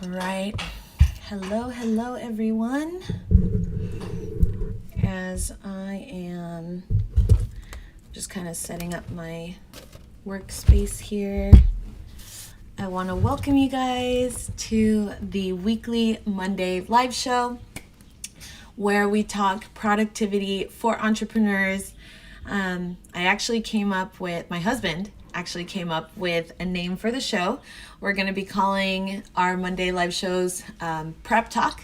Right. Hello, everyone. As I am just kind of setting up my workspace here, I want to welcome you guys to the weekly Monday live show where we talk productivity for entrepreneurs. My husband actually came up with a name for the show. We're going to be calling our Monday live shows Prep Talk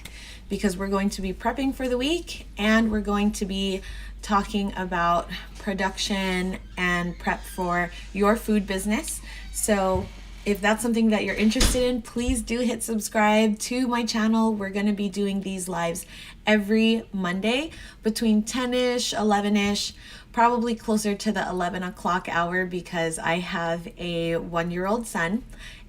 because we're going to be prepping for the week and we're going to be talking about production and prep for your food business. So if that's something that you're interested in, please do hit subscribe to my channel. We're going to be doing these lives every Monday between 10-ish, 11-ish, probably closer to the 11 o'clock hour because I have a 1-year-old son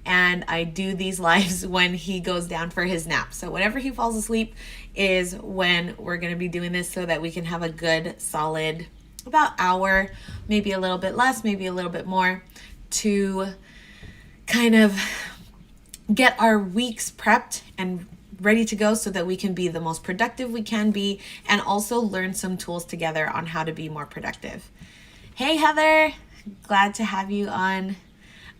and I do these lives when he goes down for his nap. So whenever he falls asleep is when we're going to be doing this so that we can have a good solid about hour, maybe a little bit less, maybe a little bit more, to kind of get our weeks prepped and ready to go so that we can be the most productive we can be and also learn some tools together on how to be more productive. Hey, Heather, glad to have you on.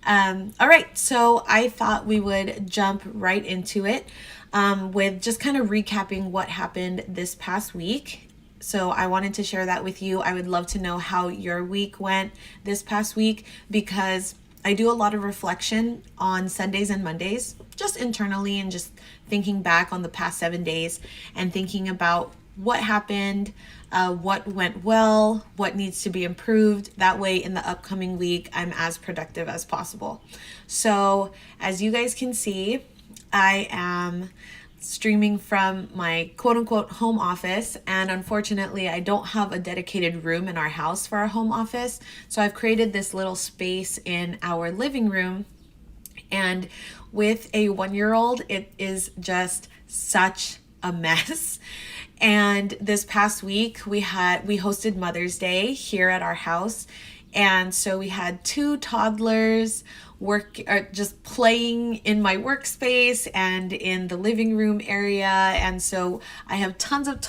All right, so I thought we would jump right into it with just kind of recapping what happened this past week. So I wanted to share that with you. I would love to know how your week went this past week because I do a lot of reflection on Sundays and Mondays, just internally and just thinking back on the past 7 days and thinking about what happened, what went well, what needs to be improved. That way in the upcoming week, I'm as productive as possible. So as you guys can see, I am streaming from my quote unquote home office. And unfortunately, I don't have a dedicated room in our house for our home office. So I've created this little space in our living room. And with a 1-year-old, it is just such a mess. And this past week, we hosted Mother's Day here at our house. And so we had 2 toddlers just playing in my workspace and in the living room area. And so I have tons of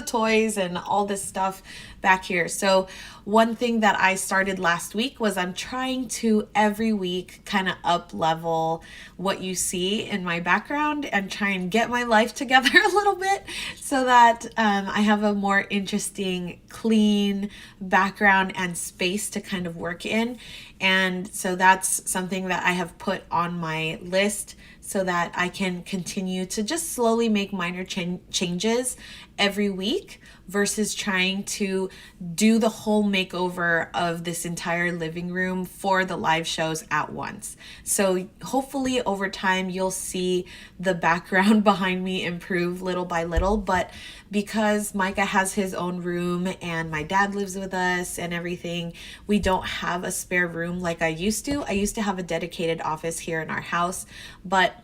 toys and all this stuff back here. So one thing that I started last week was I'm trying to every week kind of up level what you see in my background and try and get my life together a little bit so that I have a more interesting, clean background and space to kind of work in. And so that's something that I have put on my list so that I can continue to just slowly make minor changes every week versus trying to do the whole makeover of this entire living room for the live shows at once. So hopefully over time you'll see the background behind me improve little by little, but because Micah has his own room and my dad lives with us and everything, we don't have a spare room like I used to. I used to have a dedicated office here in our house, but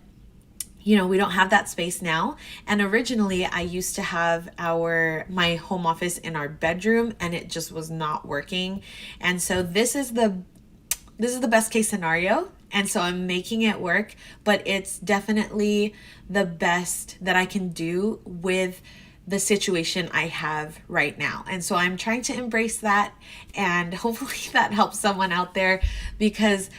we don't have that space now. And originally I used to have my home office in our bedroom and it just was not working. And so this is the best case scenario. And so I'm making it work, but it's definitely the best that I can do with the situation I have right now. And so I'm trying to embrace that, and hopefully that helps someone out there because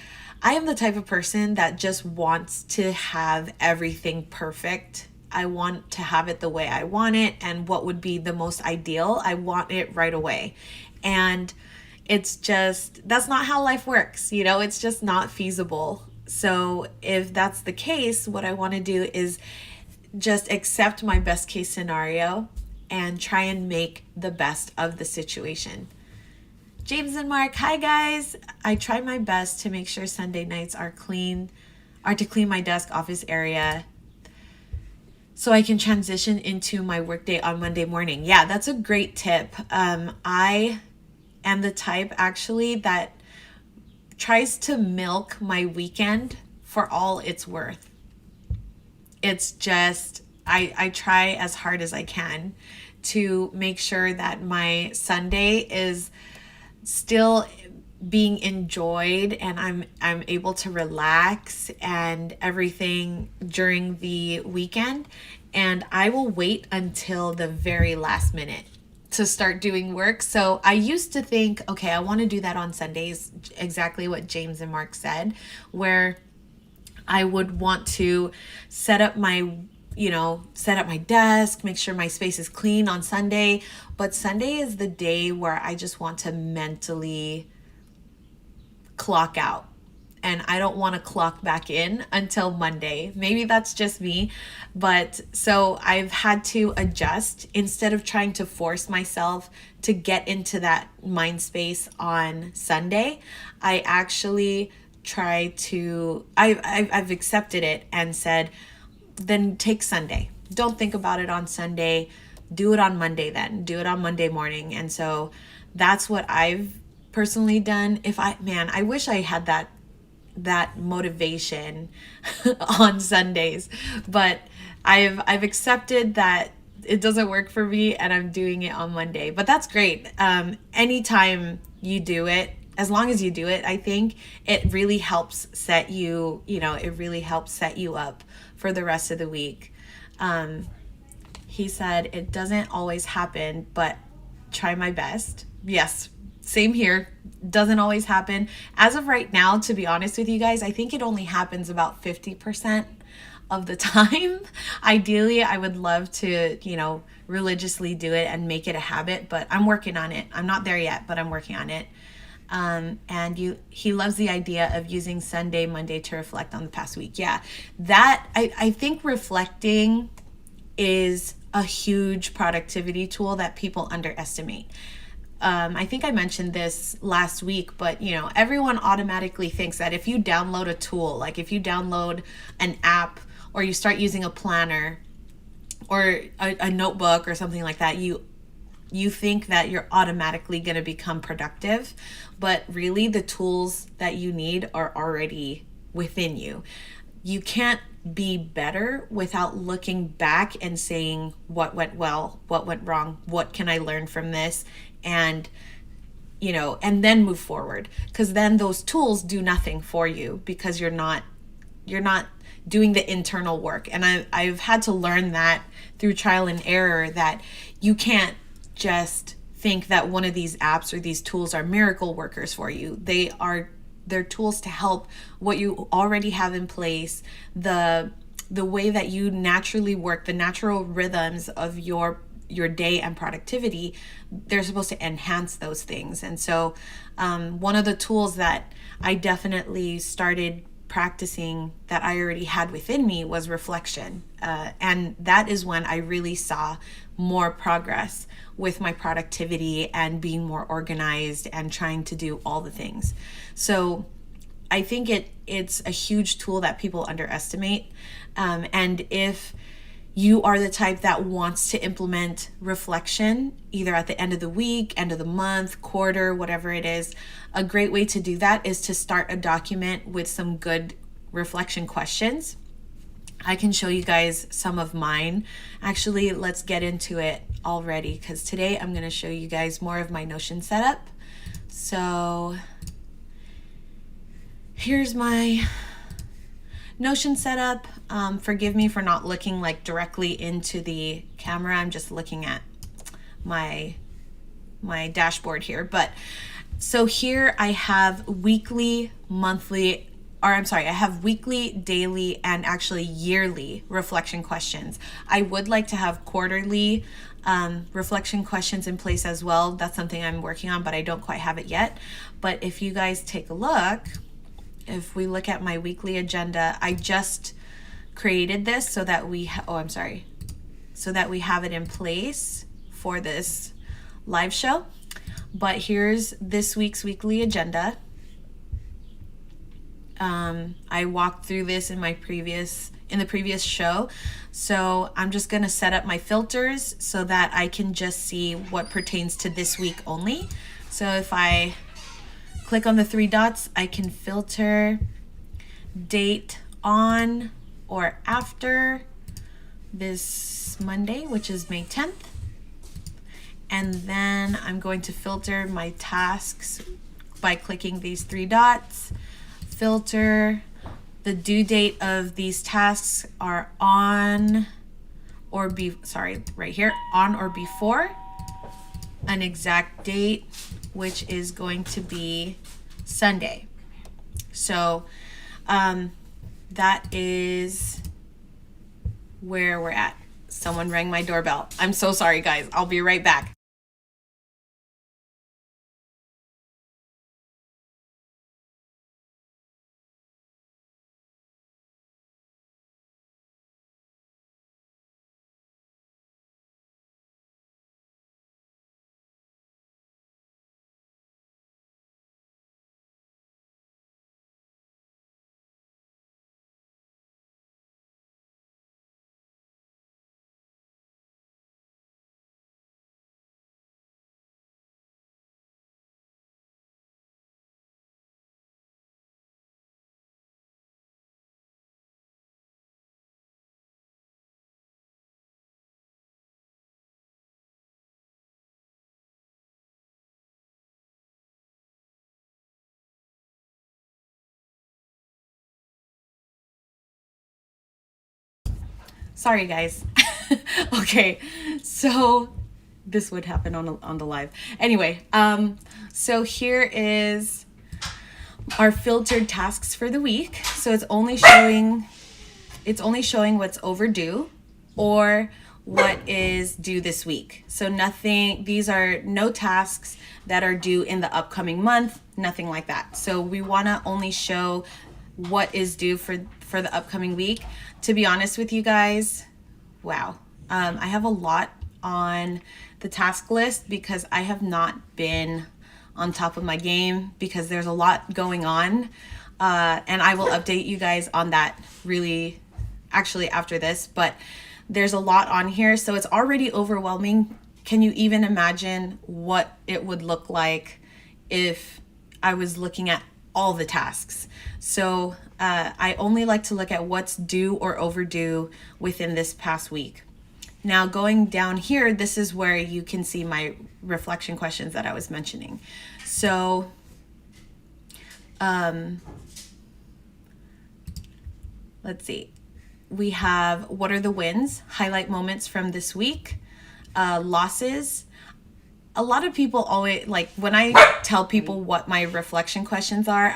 I am the type of person that just wants to have everything perfect. I want to have it the way I want it, and what would be the most ideal, I want it right away. And it's just, that's not how life works. It's just not feasible. So if that's the case, what I want to do is just accept my best case scenario and try and make the best of the situation. James and Mark, hi guys. I try my best to make sure Sunday nights are to clean my desk office area so I can transition into my workday on Monday morning. Yeah, that's a great tip. I am the type actually that tries to milk my weekend for all it's worth. It's just, I try as hard as I can to make sure that my Sunday is still being enjoyed, and I'm able to relax and everything during the weekend, and I will wait until the very last minute to start doing work. So I used to think, okay, I want to do that on Sundays, exactly what James and Mark said, where I would want to set up my set up my desk, make sure my space is clean on Sunday. But Sunday is the day where I just want to mentally clock out. And I don't want to clock back in until Monday. Maybe that's just me. But so I've had to adjust instead of trying to force myself to get into that mind space on Sunday. I actually I've accepted it and said, then take Sunday. Don't think about it on Sunday. Do it on Monday then. Do it on Monday morning. And so that's what I've personally done. I wish I had that motivation on Sundays, but I've accepted that it doesn't work for me and I'm doing it on Monday. But that's great. Anytime you do it, as long as you do it, I think it really helps set you, it really helps set you up for the rest of the week. He said, it doesn't always happen, but try my best. Yes, same here. Doesn't always happen. As of right now, to be honest with you guys, I think it only happens about 50% of the time. Ideally, I would love to, religiously do it and make it a habit, but I'm working on it. I'm not there yet, but I'm working on it. He loves the idea of using Sunday, Monday to reflect on the past week. Yeah, that I think reflecting is a huge productivity tool that people underestimate. I think I mentioned this last week, but everyone automatically thinks that if you download a tool, like if you download an app or you start using a planner or a notebook or something like that, you think that you're automatically going to become productive, but really the tools that you need are already within you. You can't be better without looking back and saying what went well, what went wrong, what can I learn from this, and and then move forward, because then those tools do nothing for you because you're not doing the internal work. And I've had to learn that through trial and error, that you can't just think that one of these apps or these tools are miracle workers for you. They're tools to help what you already have in place, the way that you naturally work, the natural rhythms of your day and productivity. They're supposed to enhance those things. And so one of the tools that I definitely started practicing that I already had within me was reflection. And that is when I really saw more progress with my productivity and being more organized and trying to do all the things. So I think it's a huge tool that people underestimate. And if you are the type that wants to implement reflection, either at the end of the week, end of the month, quarter, whatever it is, a great way to do that is to start a document with some good reflection questions. I can show you guys some of mine. Actually, let's get into it already, because today I'm going to show you guys more of my Notion setup. So here's my Notion setup. Forgive me for not looking like directly into the camera. I'm just looking at my dashboard here. But so here I have weekly, daily, and actually yearly reflection questions. I would like to have quarterly reflection questions in place as well. That's something I'm working on, but I don't quite have it yet. But if you guys take a look, if we look at my weekly agenda, I just created this so that we have it in place for this live show. But here's this week's weekly agenda. I walked through this in the previous show. So I'm just going to set up my filters so that I can just see what pertains to this week only. So if I click on the three dots, I can filter date on or after this Monday, which is May 10th. And then I'm going to filter my tasks by clicking these 3 dots. Filter. The due date of these tasks are on or right here, on or before an exact date, which is going to be Sunday. So that is where we're at. Someone rang my doorbell. I'm so sorry, guys. I'll be right back. Sorry, guys. Okay, so this would happen on the live. Anyway, so here is our filtered tasks for the week. So it's only showing what's overdue or what is due this week. So these are no tasks that are due in the upcoming month, nothing like that. So we want to only show what is due for the upcoming week. To be honest with you guys, wow. I have a lot on the task list because I have not been on top of my game because there's a lot going on. And I will update you guys on that really actually after this, but there's a lot on here. So it's already overwhelming. Can you even imagine what it would look like if I was looking at all the tasks? So I only like to look at what's due or overdue within this past week. Now going down here, this is where you can see my reflection questions that I was mentioning. So let's see. We have what are the wins, highlight moments from this week, losses. A lot of people always, like when I tell people what my reflection questions are,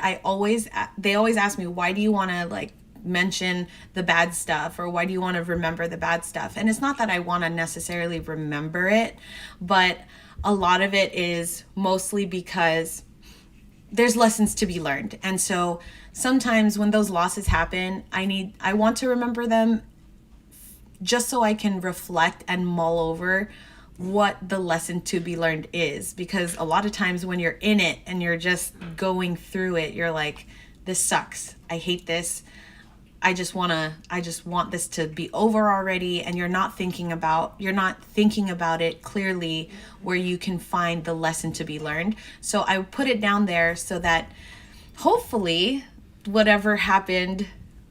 they always ask me, why do you want to like mention the bad stuff, or why do you want to remember the bad stuff? And it's not that I want to necessarily remember it, but a lot of it is mostly because there's lessons to be learned. And so sometimes when those losses happen, I want to remember them just so I can reflect and mull over what the lesson to be learned is. Because a lot of times when you're in it and you're just going through it, you're like, this sucks. I hate this. I just want this to be over already. And you're not thinking about it clearly where you can find the lesson to be learned. So I put it down there so that hopefully whatever happened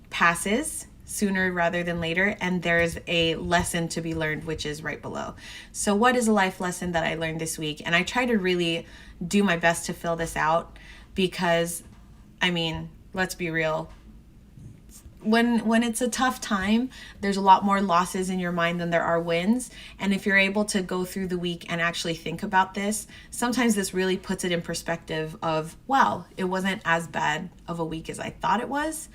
passes sooner rather than later, and there's a lesson to be learned, which is right below. So what is a life lesson that I learned this week? And I try to really do my best to fill this out because, I mean, let's be real. When it's a tough time, there's a lot more losses in your mind than there are wins. And if you're able to go through the week and actually think about this, sometimes this really puts it in perspective of, wow, it wasn't as bad of a week as I thought it was.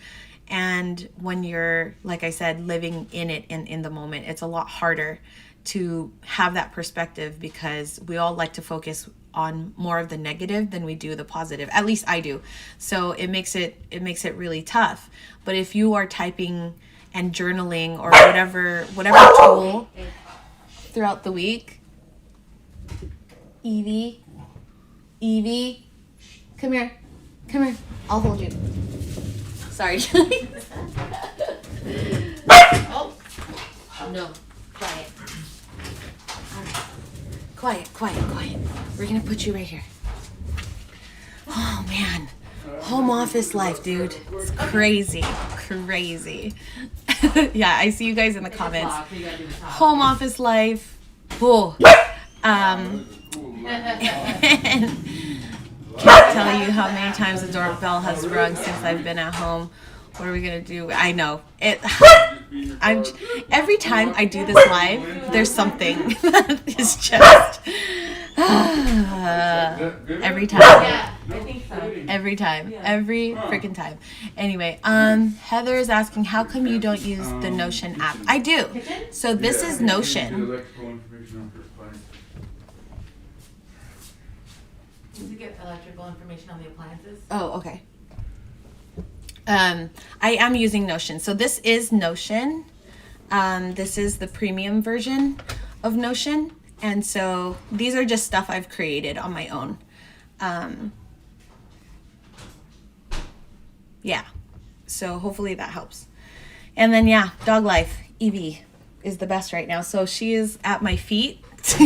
And when you're, like I said, living in it and in the moment, it's a lot harder to have that perspective because we all like to focus on more of the negative than we do the positive. At least I do. So it makes it really tough. But if you are typing and journaling or whatever tool throughout the week, Evie, come here, I'll hold you. Sorry. Oh, no, quiet. All right. Quiet. We're gonna put you right here. Oh man, home office life, dude. It's crazy. Yeah, I see you guys in the comments. Home office life. Oh. Can't tell you how many times the doorbell has rung since I've been at home. What are we gonna do? I know it. Every time I do this live, there's something that is just every time. Yeah, I think so. Every time, every freaking time. Anyway, Heather is asking, how come you don't use the Notion app? I do. So this is Notion. Does it get electrical information on the appliances? Oh, okay. I am using Notion. So this is Notion. This is the premium version of Notion. And so these are just stuff I've created on my own. Yeah. So hopefully that helps. And then, yeah, dog life. Evie is the best right now. So she is at my feet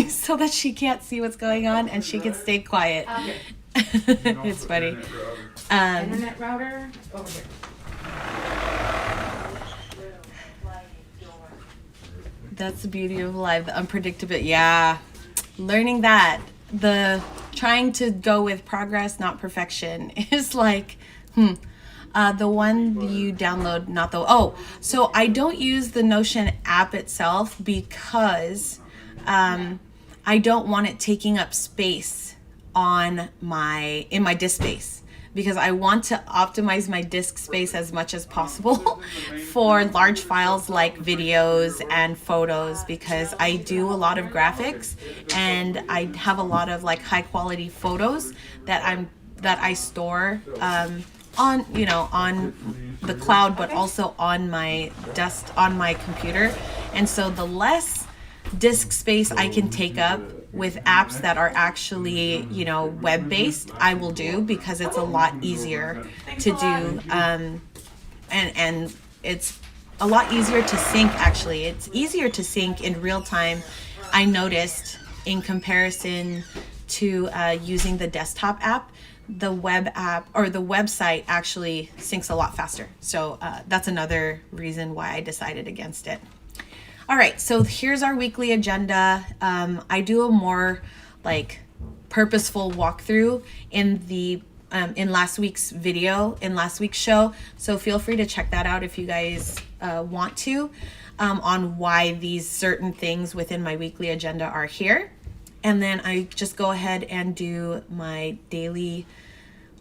so that she can't see what's going on and she can stay quiet. Okay. It's funny. Internet router over here. That's the beauty of life, the unpredictability. Yeah, learning that. The trying to go with progress, not perfection, is like, the one you download, not the, so I don't use the Notion app itself because I don't want it taking up space in my disk space, because I want to optimize my disk space as much as possible for large files like videos and photos, because I do a lot of graphics and I have a lot of like high quality photos that I store on the cloud, but also on my computer. And so the less disk space I can take up with apps that are actually, web-based, I will do, because it's a lot easier to do. And it's a lot easier to sync, actually. It's easier to sync in real time, I noticed, in comparison to using the desktop app. The web app or the website actually syncs a lot faster. So that's another reason why I decided against it. All right, so here's our weekly agenda. I do a more like purposeful walkthrough in last week's video, in last week's show. So feel free to check that out if you guys want to, on why these certain things within my weekly agenda are here. And then I just go ahead and do my daily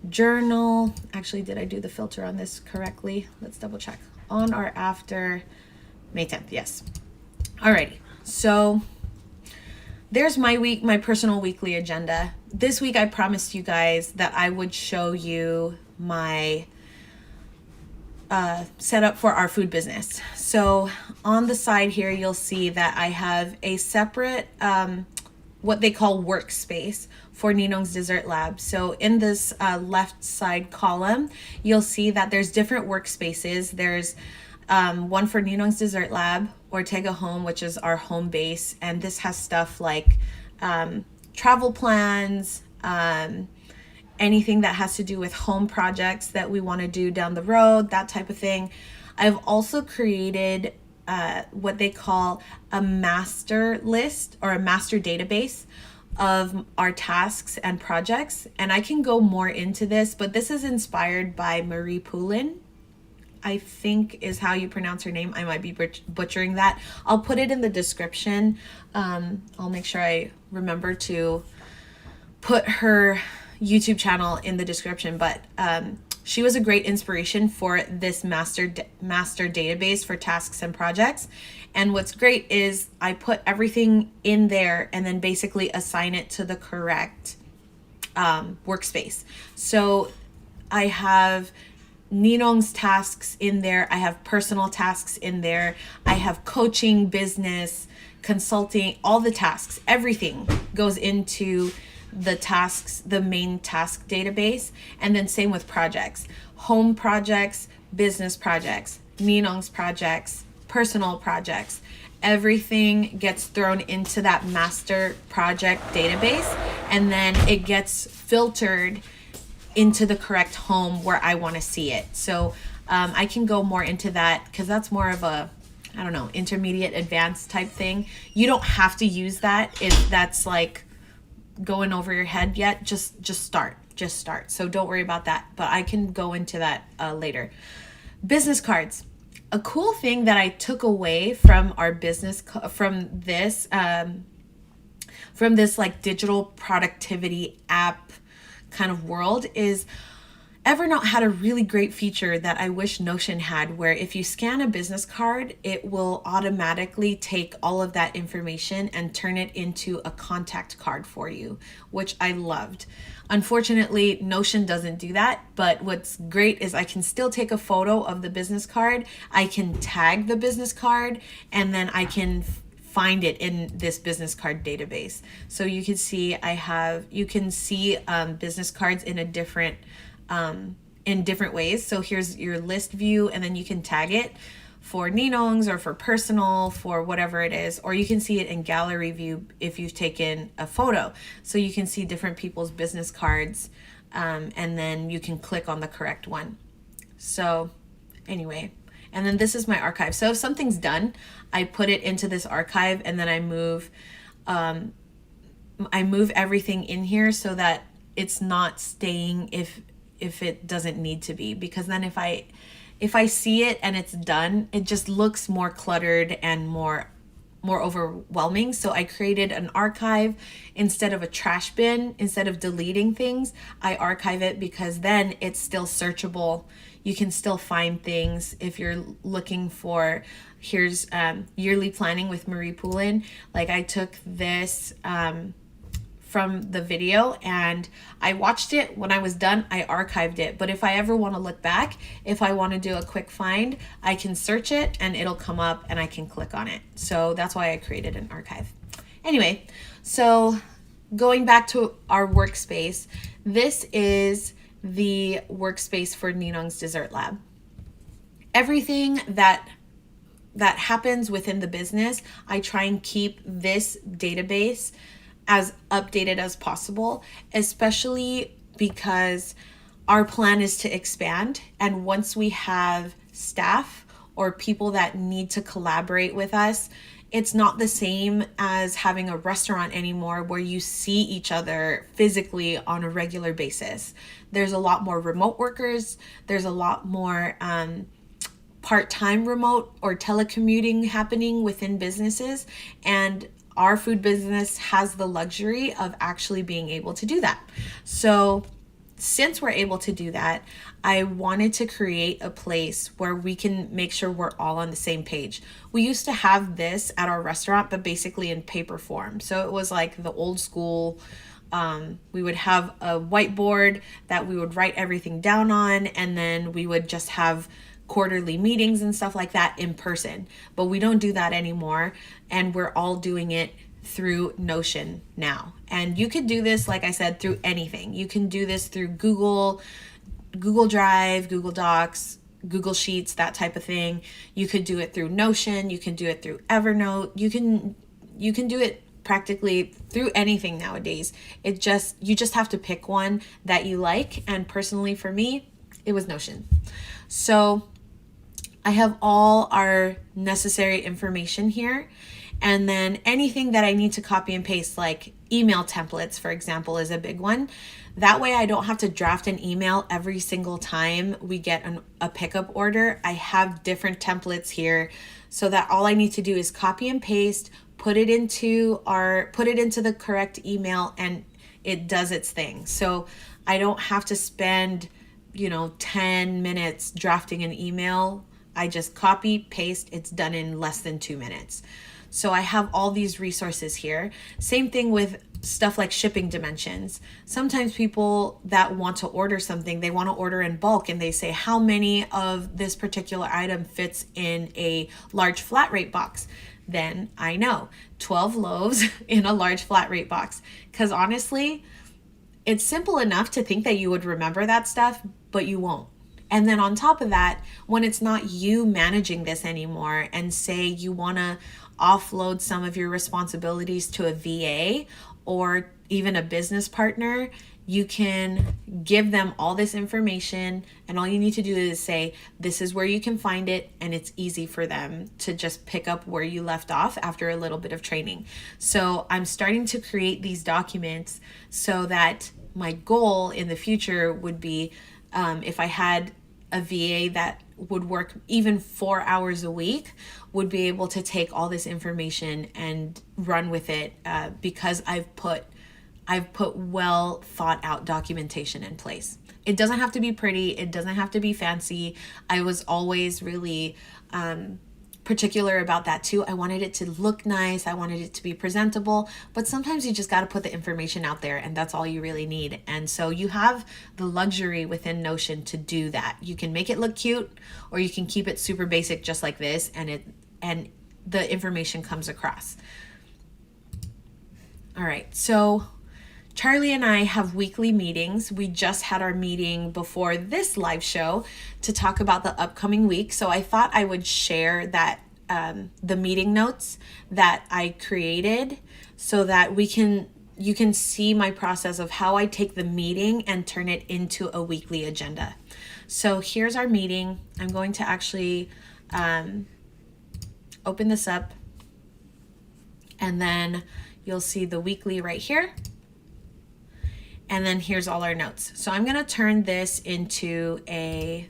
journal. Actually, did I do the filter on this correctly? Let's double check. On or after May 10th, yes. Alrighty, so there's my personal weekly agenda. This week I promised you guys that I would show you my setup for our food business. So on the side here, you'll see that I have a separate what they call workspace for Ninong's Dessert Lab. So in this left side column, you'll see that there's different workspaces. There's one for Ninong's Dessert Lab, Ortega Home, which is our home base. And this has stuff like travel plans, anything that has to do with home projects that we want to do down the road, that type of thing. I've also created what they call a master list or a master database of our tasks and projects. And I can go more into this, but this is inspired by Marie Poulin, I think is how you pronounce her name. I might be butchering that. I'll put it in the description. I'll make sure I remember to put her YouTube channel in the description, but she was a great inspiration for this master database for tasks and projects. And what's great is I put everything in there and then basically assign it to the correct workspace. So I have Ninong's tasks in there. I have personal tasks in there. I have coaching, business, consulting, all the tasks. Everything goes into the tasks, the main task database. And then same with projects, home projects, business projects, Ninong's projects, personal projects. Everything gets thrown into that master project database, and then it gets filtered into the correct home where I want to see it. So I can go more into that because that's more of a, I don't know, intermediate advanced type thing. You don't have to use that if that's like going over your head yet. Just start. just start. So don't worry about that, but I can go into that later. Business cards. A cool thing that I took away from our business, from this like digital productivity app kind of world, is Evernote had a really great feature that I wish Notion had, where if you scan a business card, it will automatically take all of that information and turn it into a contact card for you, which I loved. Unfortunately, Notion doesn't do that, but what's great is I can still take a photo of the business card, I can tag the business card, and then I can find it in this business card database. So you can see you can see business cards in different ways. So here's your list view, and then you can tag it for Ninongs or for personal, for whatever it is, or you can see it in gallery view if you've taken a photo. So you can see different people's business cards, and then you can click on the correct one. So anyway, and then this is my archive. So if something's done, I put it into this archive, and then I move everything in here so that it's not staying if it doesn't need to be, because then if I see it and it's done, it just looks more cluttered and more overwhelming. So I created an archive instead of a trash bin. Instead of deleting things, I archive it, because then it's still searchable. You can still find things if you're looking for, here's yearly planning with Marie Poulin. Like I took this from the video and I watched it. When I was done, I archived it. But if I ever want to look back, if I want to do a quick find, I can search it and it'll come up and I can click on it. So that's why I created an archive. Anyway, so going back to our workspace, this is the workspace for Ninong's Dessert Lab. Everything that happens within the business, I try and keep this database as updated as possible, especially because our plan is to expand. And once we have staff or people that need to collaborate with us, it's not the same as having a restaurant anymore where you see each other physically on a regular basis. There's a lot more remote workers. There's a lot more part-time remote or telecommuting happening within businesses. And our food business has the luxury of actually being able to do that. So since we're able to do that, I wanted to create a place where we can make sure we're all on the same page. We used to have this at our restaurant, but basically in paper form. So it was like the old school, we would have a whiteboard that we would write everything down on, and then we would just have quarterly meetings and stuff like that in person. But we don't do that anymore, and we're all doing it through Notion now. And you could do this, like I said, through anything. You can do this through Google Drive, Google Docs, Google Sheets, that type of thing. You could do it through Notion. You can do it through Evernote. You can do it practically through anything nowadays. You just have to pick one that you like. And personally for me, it was Notion. So I have all our necessary information here. And then anything that I need to copy and paste, like email templates, for example, is a big one. That way I don't have to draft an email every single time we get a pickup order. I have different templates here so that all I need to do is copy and paste, put it into the correct email, and it does its thing. So I don't have to spend 10 minutes drafting an email. I just copy, paste, it's done in less than 2 minutes. So I have all these resources here. Same thing with stuff like shipping dimensions. Sometimes people that want to order something, they want to order in bulk, and they say, how many of this particular item fits in a large flat rate box? Then I know 12 loaves in a large flat rate box. Because honestly, it's simple enough to think that you would remember that stuff, but you won't. And then on top of that, when it's not you managing this anymore, and say you want to offload some of your responsibilities to a VA or even a business partner, you can give them all this information, and all you need to do is say, this is where you can find it, and it's easy for them to just pick up where you left off after a little bit of training. So I'm starting to create these documents so that my goal in the future would be if I had a VA that would work even 4 hours a week, would be able to take all this information and run with it because I've put well thought out documentation in place. It doesn't have to be pretty. It doesn't have to be fancy. I was always really particular about that too. I wanted it to look nice. I wanted it to be presentable, but sometimes you just got to put the information out there, and that's all you really need. And so you have the luxury within Notion to do that. You can make it look cute, or you can keep it super basic just like this, and the information comes across. All right, so Charlie and I have weekly meetings. We just had our meeting before this live show to talk about the upcoming week. So I thought I would share that the meeting notes that I created so that you can see my process of how I take the meeting and turn it into a weekly agenda. So here's our meeting. I'm going to actually open this up, and then you'll see the weekly right here. And then here's all our notes. So I'm going to turn this into a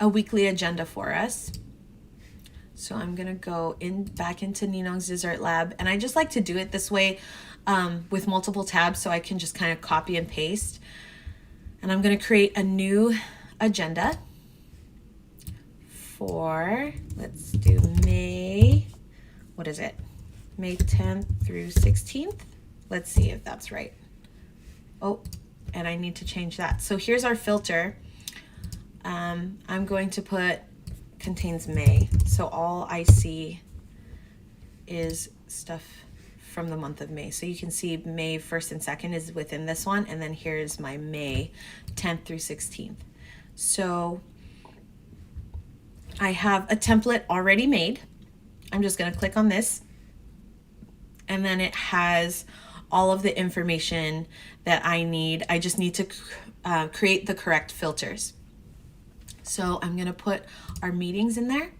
weekly agenda for us. So I'm going to go back into Ninong's Dessert Lab. And I just like to do it this way with multiple tabs so I can just kind of copy and paste. And I'm going to create a new agenda for, let's do May 10th through 16th. Let's see if that's right. Oh, and I need to change that. So here's our filter. I'm going to put contains May. So all I see is stuff from the month of May. So you can see May 1st and 2nd is within this one. And then here's my May 10th through 16th. So I have a template already made. I'm just going to click on this. And then it has all of the information that I need. I just need to create the correct filters. So I'm going to put our meetings in there.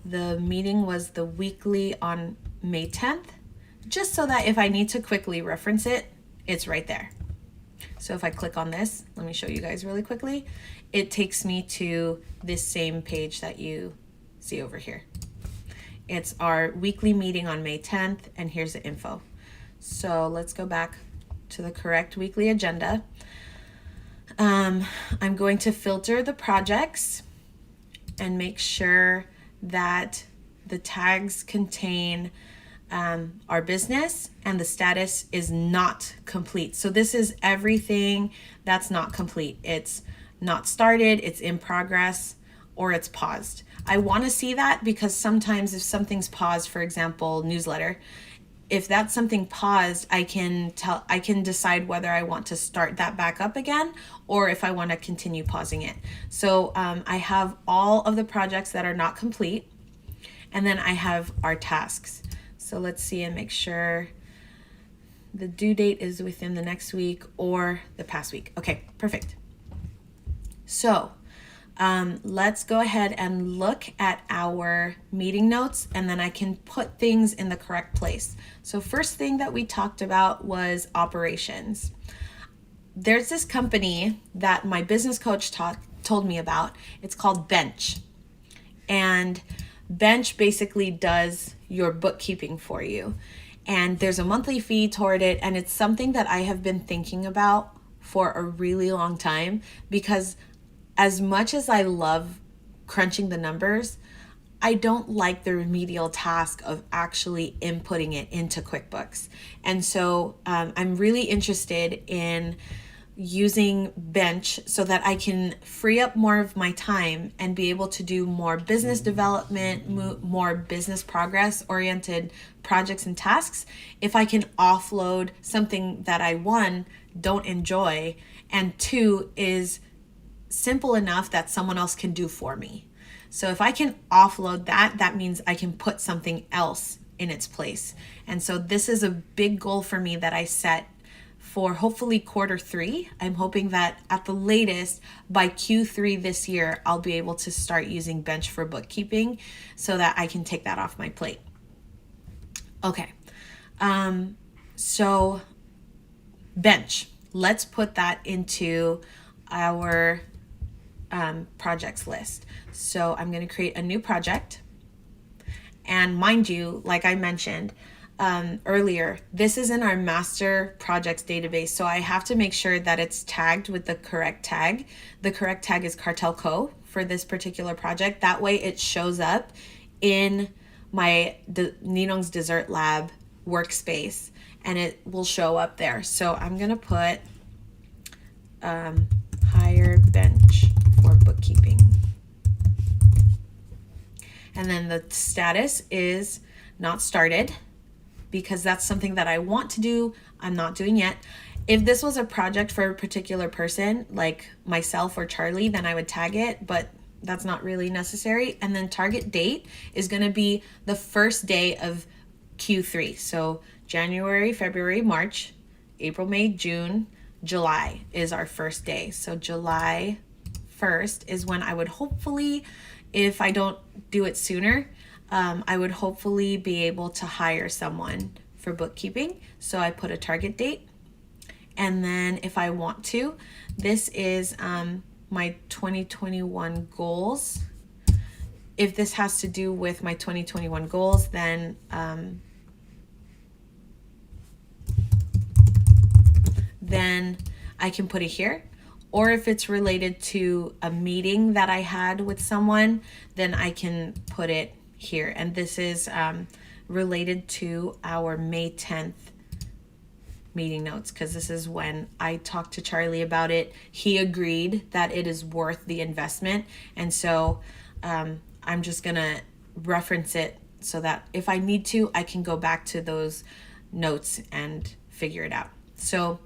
The meeting was the weekly on May 10th, just so that if I need to quickly reference it, it's right there. So if I click on this, let me show you guys really quickly. It takes me to this same page that you see over here. It's our weekly meeting on May 10th, and here's the info. So let's go back to the correct weekly agenda. I'm going to filter the projects and make sure that the tags contain our business and the status is not complete. So this is everything that's not complete. It's not started, it's in progress, or it's paused. I want to see that because sometimes if something's paused, for example, newsletter, if that's something paused, I can decide whether I want to start that back up again or if I want to continue pausing it. So I have all of the projects that are not complete, and then I have our tasks. So let's see and make sure the due date is within the next week or the past week. Okay, perfect. So let's go ahead and look at our meeting notes, and then I can put things in the correct place. So first thing that we talked about was operations. There's this company that my business coach told me about. It's called Bench. And Bench basically does your bookkeeping for you. And there's a monthly fee toward it, and it's something that I have been thinking about for a really long time, because as much as I love crunching the numbers, I don't like the remedial task of actually inputting it into QuickBooks. And so I'm really interested in using Bench so that I can free up more of my time and be able to do more business development, more business progress oriented projects and tasks if I can offload something that I, one, don't enjoy, and two, is simple enough that someone else can do for me. So if I can offload that, that means I can put something else in its place. And so this is a big goal for me that I set for hopefully Q3. I'm hoping that at the latest by Q3 this year, I'll be able to start using Bench for bookkeeping so that I can take that off my plate. Okay. So bench, let's put that into our projects list. So I'm going to create a new project. And mind you, like I mentioned earlier, this is in our master projects database. So I have to make sure that it's tagged with the correct tag. The correct tag is Cartel Co. for this particular project. That way it shows up in my Ninong's Dessert Lab workspace and it will show up there. So I'm going to put hire bench for bookkeeping. And then the status is not started because that's something that I want to do. I'm not doing yet. If this was a project for a particular person, like myself or Charlie, then I would tag it, but that's not really necessary. And then target date is going to be the first day of Q3. So January, February, March, April, May, June, July is our first day. So July 1st is when I would hopefully, if I don't do it sooner, I would hopefully be able to hire someone for bookkeeping. So I put a target date. And then if I want to, this is my 2021 goals. If this has to do with my 2021 goals, then I can put it here. Or if it's related to a meeting that I had with someone, then I can put it here. And this is related to our May 10th meeting notes, because this is when I talked to Charlie about it. He agreed that it is worth the investment. And so I'm just going to reference it so that if I need to, I can go back to those notes and figure it out. So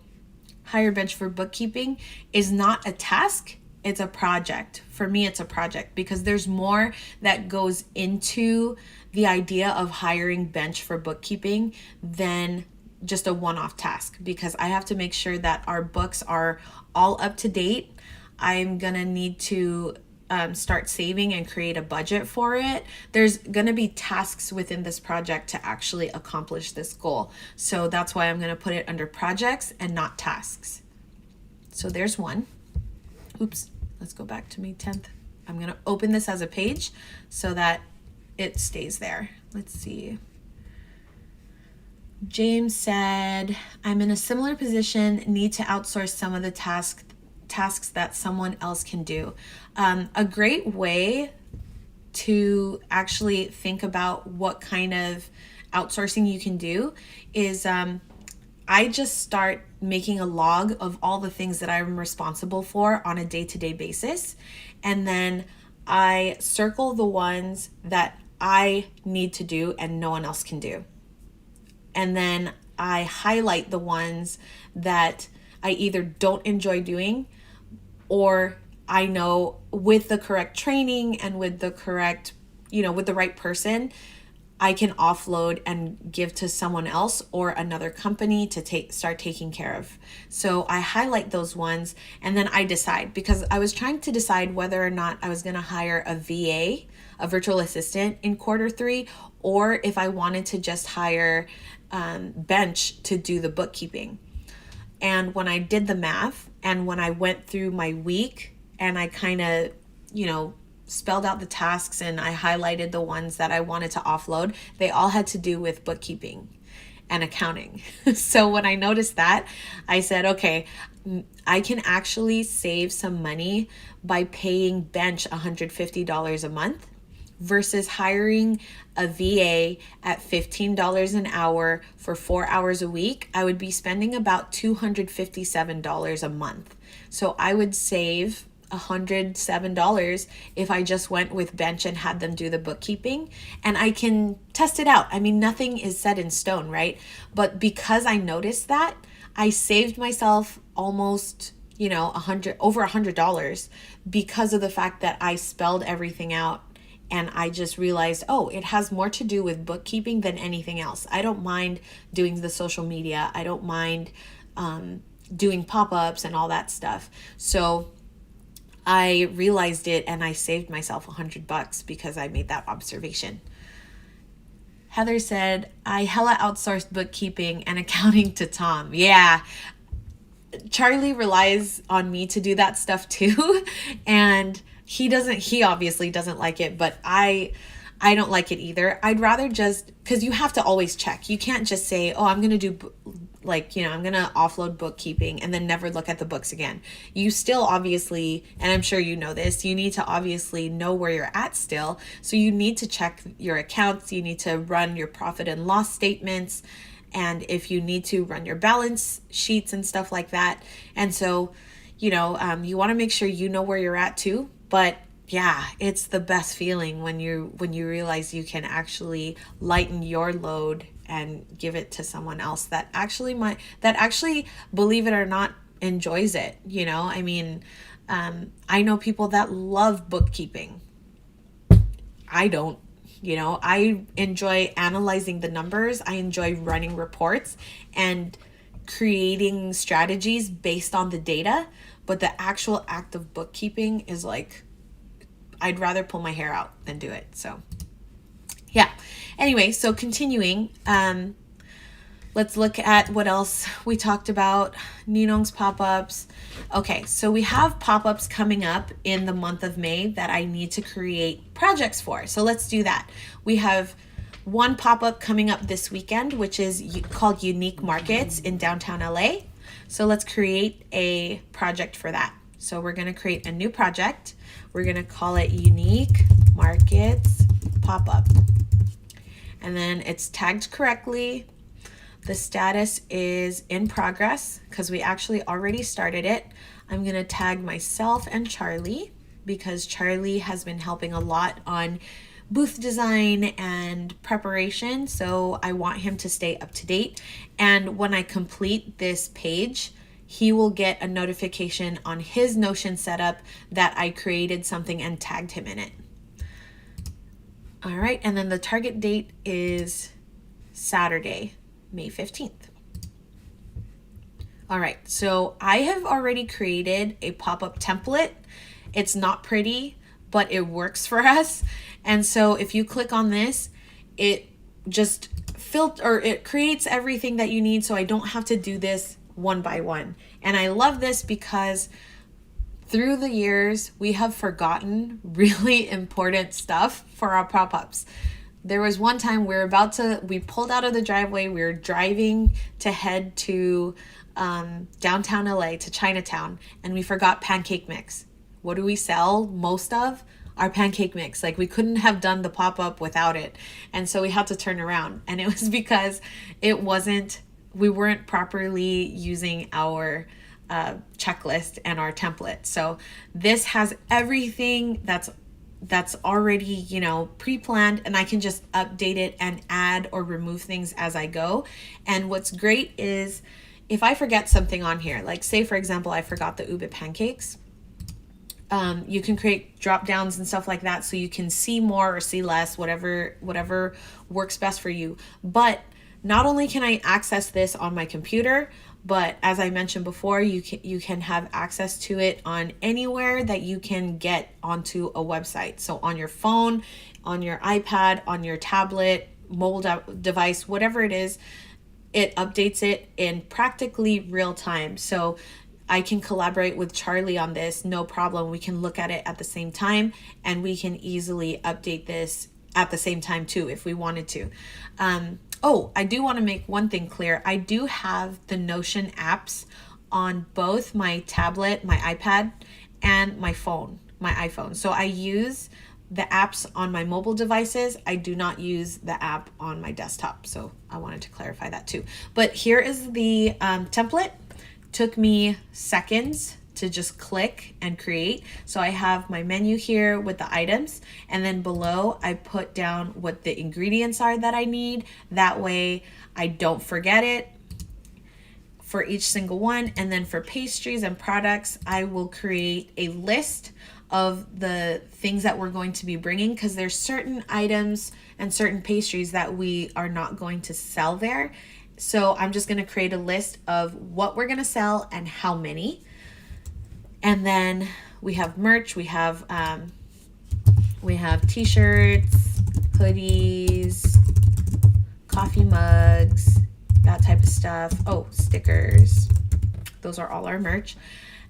hire bench for bookkeeping is not a task, it's a project. For me, it's a project because there's more that goes into the idea of hiring bench for bookkeeping than just a one-off task, because I have to make sure that our books are all up to date. I'm gonna need to start saving and create a budget for it. There's gonna be tasks within this project to actually accomplish this goal. So that's why I'm gonna put it under projects and not tasks. So there's one. Oops, let's go back to May 10th. I'm gonna open this as a page so that it stays there. Let's see. James said, I'm in a similar position, need to outsource some of the tasks that someone else can do. A great way to actually think about what kind of outsourcing you can do is I just start making a log of all the things that I'm responsible for on a day-to-day basis. And then I circle the ones that I need to do and no one else can do. And then I highlight the ones that I either don't enjoy doing, or I know with the correct training and with the correct, with the right person, I can offload and give to someone else or another company to start taking care of. So I highlight those ones and then I decide, because I was trying to decide whether or not I was going to hire a VA, a virtual assistant in Q3, or if I wanted to just hire bench to do the bookkeeping. And when I did the math and when I went through my week and I kind of, spelled out the tasks and I highlighted the ones that I wanted to offload, they all had to do with bookkeeping and accounting. So when I noticed that, I said, okay, I can actually save some money by paying bench $150 a month versus hiring a VA at $15 an hour for 4 hours a week. I would be spending about $257 a month. So I would save $107 if I just went with bench and had them do the bookkeeping, and I can test it out. I mean, nothing is set in stone, right? But because I noticed that, I saved myself almost, over $100 because of the fact that I spelled everything out. And I just realized, it has more to do with bookkeeping than anything else. I don't mind doing the social media. I don't mind doing pop-ups and all that stuff. So I realized it and I saved myself $100 because I made that observation. Heather said, I hella outsourced bookkeeping and accounting to Tom. Yeah. Charlie relies on me to do that stuff too. And he obviously doesn't like it, but I don't like it either. I'd rather just, because you have to always check. You can't just say, oh, I'm going to do I'm going to offload bookkeeping and then never look at the books again. You still obviously, and I'm sure you know this, you need to obviously know where you're at still. So you need to check your accounts. You need to run your profit and loss statements. And if you need to run your balance sheets and stuff like that. And so, you want to make sure you know where you're at too. But yeah, it's the best feeling when you realize you can actually lighten your load and give it to someone else that actually believe it or not, enjoys it. I know people that love bookkeeping. I don't. I enjoy analyzing the numbers. I enjoy running reports and creating strategies based on the data. But the actual act of bookkeeping is like, I'd rather pull my hair out than do it. So yeah. Anyway, so continuing, let's look at what else we talked about. Ninong's pop-ups. Okay, so we have pop-ups coming up in the month of May that I need to create projects for. So let's do that. We have one pop-up coming up this weekend, which is called Unique Markets in downtown LA. So let's create a project for that. So we're going to create a new project. We're going to call it Unique Markets Pop-Up. And then it's tagged correctly. The status is in progress because we actually already started it. I'm going to tag myself and Charlie because Charlie has been helping a lot on booth design and preparation. So I want him to stay up to date. And when I complete this page, he will get a notification on his Notion setup that I created something and tagged him in it. All right, and then the target date is Saturday, May 15th. All right, so I have already created a pop-up template. It's not pretty, but it works for us. And so if you click on this, it just it creates everything that you need, so I don't have to do this one by one. And I love this because through the years, we have forgotten really important stuff for our pop-ups. There was one time we pulled out of the driveway, we were driving to head to downtown LA, to Chinatown, and we forgot pancake mix. What do we sell most of? Our pancake mix. Like, we couldn't have done the pop-up without it. And so we had to turn around. And it was because we weren't properly using our checklist and our template. So this has everything that's already, pre-planned, and I can just update it and add or remove things as I go. And what's great is if I forget something on here, like say for example, I forgot the ube pancakes, you can create drop downs and stuff like that so you can see more or see less, whatever works best for you. But not only can I access this on my computer, but as I mentioned before, you can have access to it on anywhere that you can get onto a website. So on your phone, on your iPad, on your tablet, mobile device, whatever it is, it updates it in practically real time. So I can collaborate with Charlie on this, no problem. We can look at it at the same time, and we can easily update this at the same time too if we wanted to. I do want to make one thing clear. I do have the Notion apps on both my tablet, my iPad, and my phone, my iPhone. So I use the apps on my mobile devices. I do not use the app on my desktop. So I wanted to clarify that too. But here is the template. Took me seconds to just click and create. So I have my menu here with the items, and then below I put down what the ingredients are that I need. That way I don't forget it for each single one. And then for pastries and products, I will create a list of the things that we're going to be bringing, because there's certain items and certain pastries that we are not going to sell there. So I'm just going to create a list of what we're going to sell and how many. And then we have merch. We have t-shirts, hoodies, coffee mugs, that type of stuff. Oh, stickers. Those are all our merch.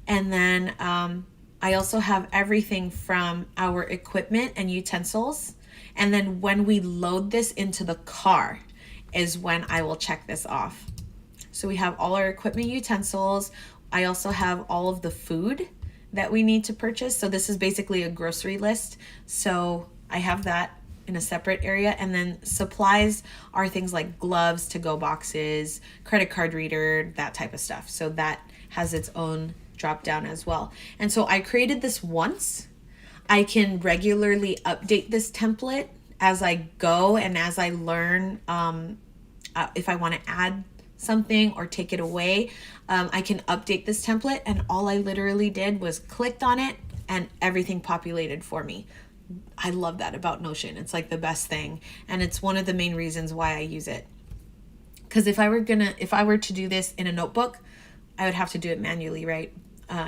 And then I also have everything from our equipment and utensils. And then when we load this into the car is when I will check this off. So we have all our equipment, utensils. I also have all of the food that we need to purchase. So this is basically a grocery list. So I have that in a separate area. And then supplies are things like gloves, to-go boxes, credit card reader, that type of stuff. So that has its own drop down as well. And so I created this once. I can regularly update this template as I go and as I learn if I want to add something or take it away. I can update this template, and all I literally did was clicked on it and everything populated for me. I love that about Notion. It's like the best thing, and it's one of the main reasons why I use it. Because if I were to do this in a notebook, I would have to do it manually, right?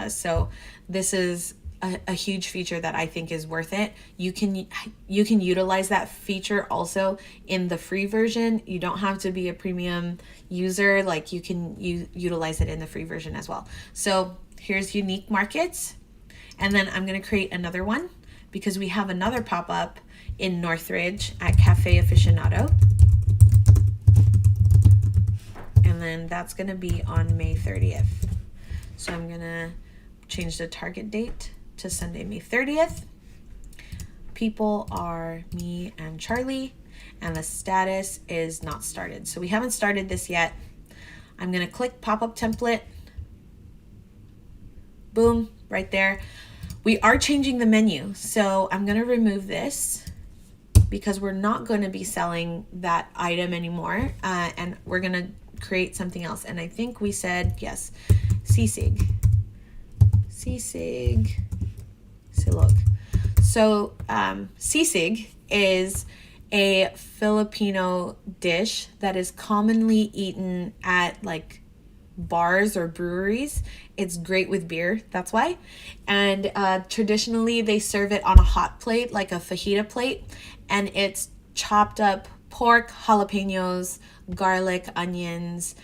So this is a huge feature that I think is worth it. You can utilize that feature also in the free version. You don't have to be a premium user. Like, you can utilize it in the free version as well. So here's unique markets. And then I'm going to create another one because we have another pop-up in Northridge at Cafe Aficionado. And then that's going to be on May 30th. So I'm going to change the target date to Sunday, May 30th. People are me and Charlie, and the status is not started. So we haven't started this yet. I'm going to click pop-up template. Boom, right there. We are changing the menu. So I'm going to remove this because we're not going to be selling that item anymore. And we're going to create something else. And I think we said, yes, sisig. Silog. So sisig is a Filipino dish that is commonly eaten at like bars or breweries. It's great with beer, that's why. And traditionally they serve it on a hot plate, like a fajita plate, and it's chopped up pork, jalapenos, garlic, onions,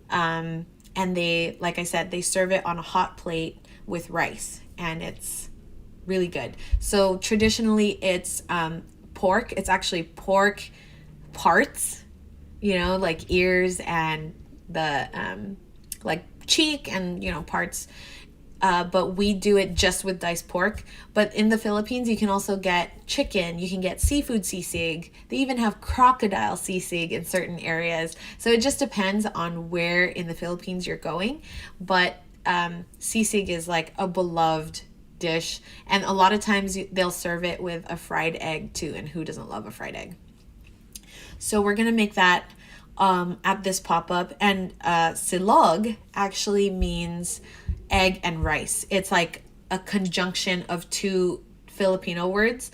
and they, like I said, they serve it on a hot plate with rice, and it's really good. So traditionally it's pork. It's actually pork parts, like ears and the like cheek and parts. But we do it just with diced pork. But in the Philippines, you can also get chicken. You can get seafood sisig. They even have crocodile sisig in certain areas. So it just depends on where in the Philippines you're going. But sisig is like a beloved dish, and a lot of times they'll serve it with a fried egg too, and who doesn't love a fried egg? So we're gonna make that at this pop-up. And silog actually means egg and rice. It's like a conjunction of two Filipino words.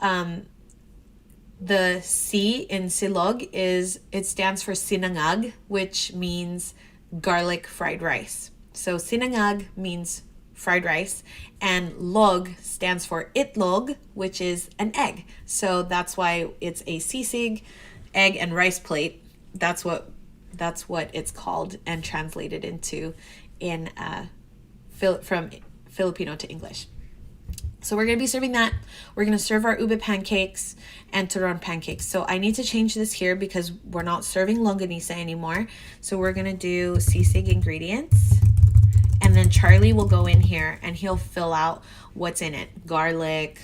The C in silog it stands for sinangag, which means garlic fried rice. So sinangag means fried rice, and log stands for itlog, which is an egg. So that's why it's a sisig, egg and rice plate. That's what it's called and translated into in from Filipino to English. So we're going to be serving that. We're going to serve our ube pancakes and turon pancakes. So I need to change this here because we're not serving longanisa anymore. So we're going to do sisig ingredients. And then Charlie will go in here and he'll fill out what's in it. Garlic,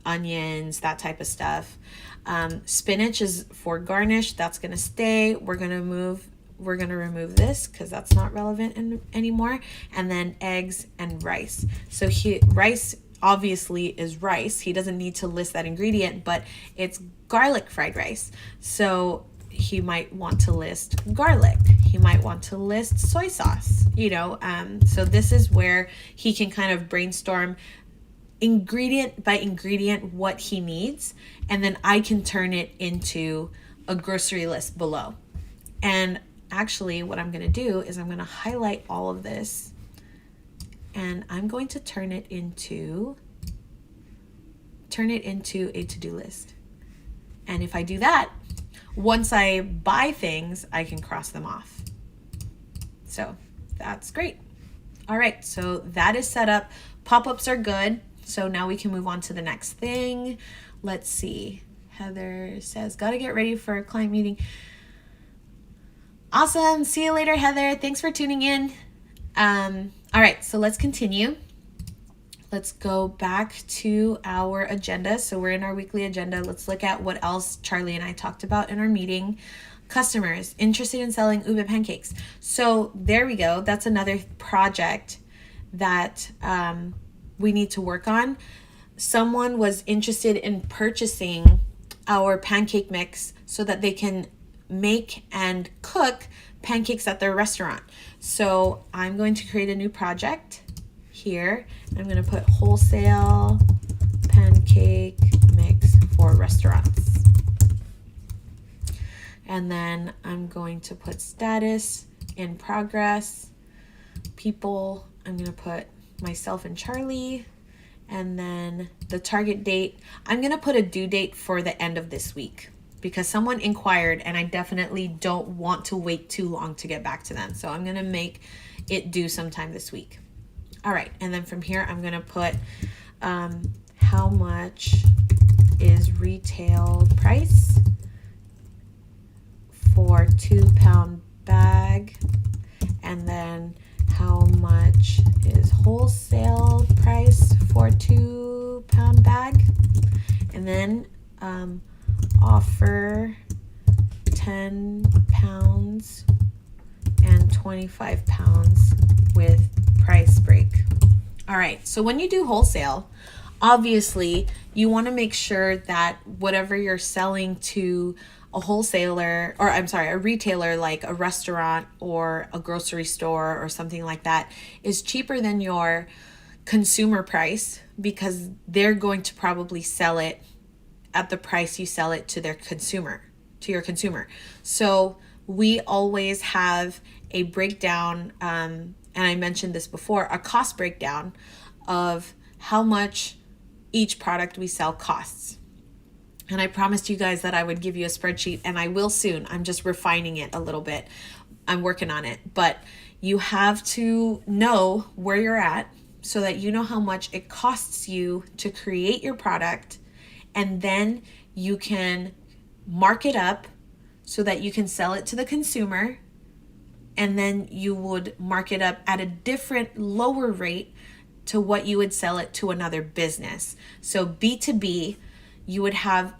onions, that type of stuff. Spinach is for garnish. That's going to stay. We're going to remove this because that's not relevant anymore. And then eggs and rice. So rice obviously is rice. He doesn't need to list that ingredient, but it's garlic fried rice. So he might want to list garlic. He might want to list soy sauce, so this is where he can kind of brainstorm ingredient by ingredient what he needs. And then I can turn it into a grocery list below. And actually what I'm going to do is I'm going to highlight all of this, and I'm going to turn it into a to-do list. And if I do that, once I buy things, I can cross them off. So that's great. All right, so that is set up. Pop-ups are good. So now we can move on to the next thing. Let's see. Heather says, gotta get ready for a client meeting. Awesome. See you later, Heather. Thanks for tuning in. All right, so let's continue. Let's go back to our agenda. So we're in our weekly agenda. Let's look at what else Charlie and I talked about in our meeting. Customers interested in selling ube pancakes. So there we go. That's another project that we need to work on. Someone was interested in purchasing our pancake mix so that they can make and cook pancakes at their restaurant. So I'm going to create a new project here. I'm going to put wholesale pancake mix for restaurants. And then I'm going to put status, in progress, people. I'm going to put myself and Charlie. And then the target date, I'm going to put a due date for the end of this week because someone inquired and I definitely don't want to wait too long to get back to them. So I'm going to make it due sometime this week. All right. And then from here, I'm going to put how much is retail price for 2-pound bag, and then how much is wholesale price for 2-pound bag, and then offer 10 pounds and 25 pounds with price break. All right, so when you do wholesale, obviously you want to make sure that whatever you're selling to a wholesaler, or I'm sorry, a retailer like a restaurant or a grocery store or something like that, is cheaper than your consumer price, because they're going to probably sell it at the price you sell it to their consumer, to your consumer. So we always have a breakdown, and I mentioned this before, a cost breakdown of how much each product we sell costs. And I promised you guys that I would give you a spreadsheet, and I will soon. I'm just refining it a little bit. I'm working on it. But you have to know where you're at so that you know how much it costs you to create your product, and then you can mark it up so that you can sell it to the consumer, and then you would mark it up at a different lower rate to what you would sell it to another business. So B2B, you would have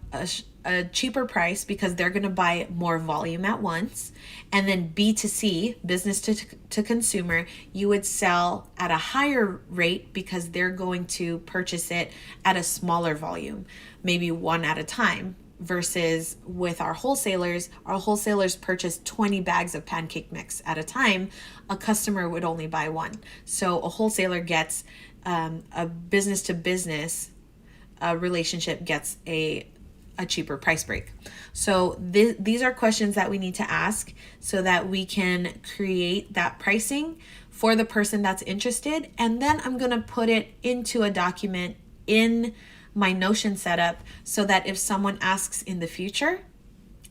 a cheaper price because they're going to buy more volume at once. And then B2C, business to consumer, you would sell at a higher rate because they're going to purchase it at a smaller volume, maybe one at a time. Versus with our wholesalers purchase 20 bags of pancake mix at a time. A customer would only buy one. So a wholesaler gets a business to business relationship gets a cheaper price break. So these are questions that we need to ask so that we can create that pricing for the person that's interested. And then I'm going to put it into a document in my Notion setup so that if someone asks in the future,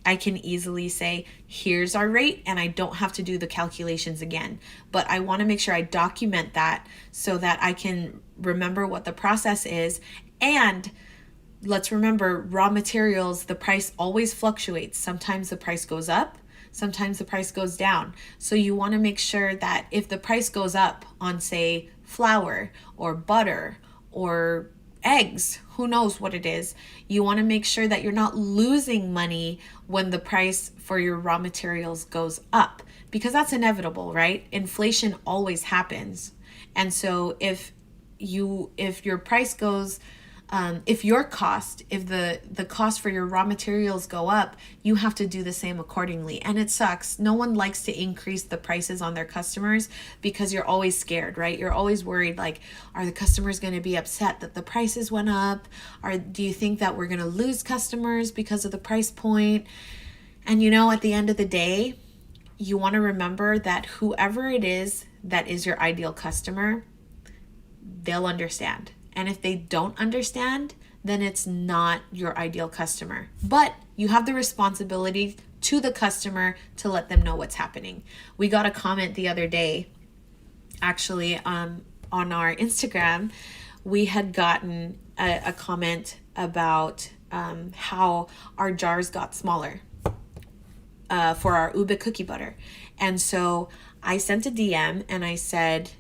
I can easily say, here's our rate, and I don't have to do the calculations again. But I want to make sure I document that so that I can remember what the process is. And let's remember, raw materials, the price always fluctuates. Sometimes the price goes up, sometimes the price goes down. So you want to make sure that if the price goes up on, say, flour or butter or eggs, who knows what it is, you want to make sure that you're not losing money when the price for your raw materials goes up, because that's inevitable, right? Inflation always happens. And so if your price goes, if the cost for your raw materials go up, you have to do the same accordingly. And it sucks. No one likes to increase the prices on their customers because you're always scared, right? You're always worried, like, are the customers going to be upset that the prices went up? Or do you think that we're going to lose customers because of the price point? And at the end of the day, you want to remember that whoever it is that is your ideal customer, they'll understand. And if they don't understand, then it's not your ideal customer. But you have the responsibility to the customer to let them know what's happening. We got a comment the other day, actually, on our Instagram. We had gotten a comment about how our jars got smaller for our ube cookie butter. And so I sent a DM and I said,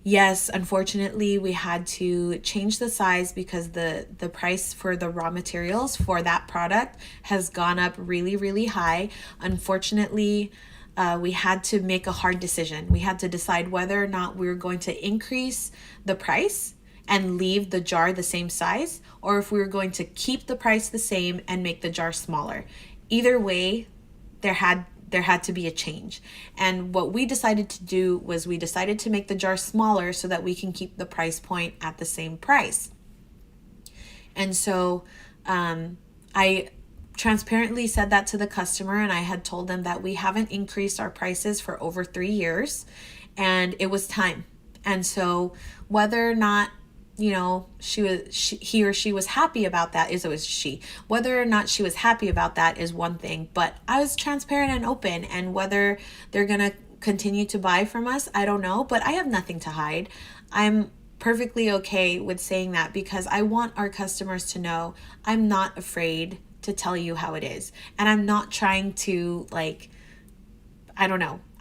yes, unfortunately, we had to change the size because the price for the raw materials for that product has gone up really, really high. Unfortunately, we had to make a hard decision. We had to decide whether or not we were going to increase the price and leave the jar the same size, or if we were going to keep the price the same and make the jar smaller. Either way, there had to be a change. And what we decided to do was we decided to make the jar smaller so that we can keep the price point at the same price. And so I transparently said that to the customer, and I had told them that we haven't increased our prices for over 3 years and it was time. And so whether or not he or she was happy about that whether or not she was happy about that is one thing, but I was transparent and open, and whether they're going to continue to buy from us, I don't know, but I have nothing to hide. I'm perfectly okay with saying that because I want our customers to know I'm not afraid to tell you how it is. And I'm not trying to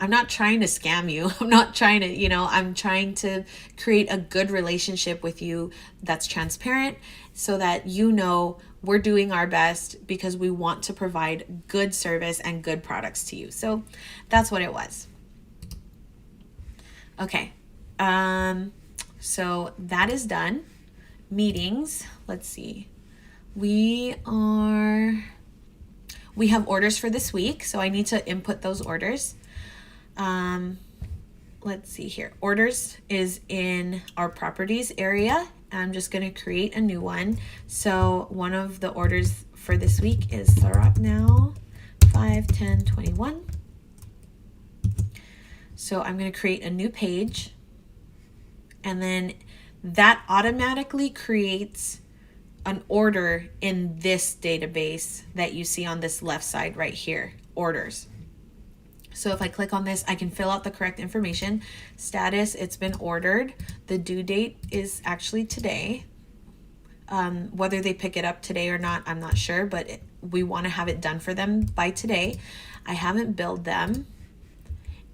I'm not trying to scam you. I'm not trying to, I'm trying to create a good relationship with you that's transparent so that we're doing our best because we want to provide good service and good products to you. So that's what it was. Okay. So that is done. Meetings. Let's see. We have orders for this week, so I need to input those orders. Let's see here. Orders is in our properties area. I'm just going to create a new one. So one of the orders for this week is Sarap now 5/10/21. So I'm going to create a new page, and then that automatically creates an order in this database that you see on this left side right here, orders. So if I click on this, I can fill out the correct information. Status, it's been ordered. The due date is actually today. Whether they pick it up today or not, I'm not sure, but we want to have it done for them by today. I haven't billed them.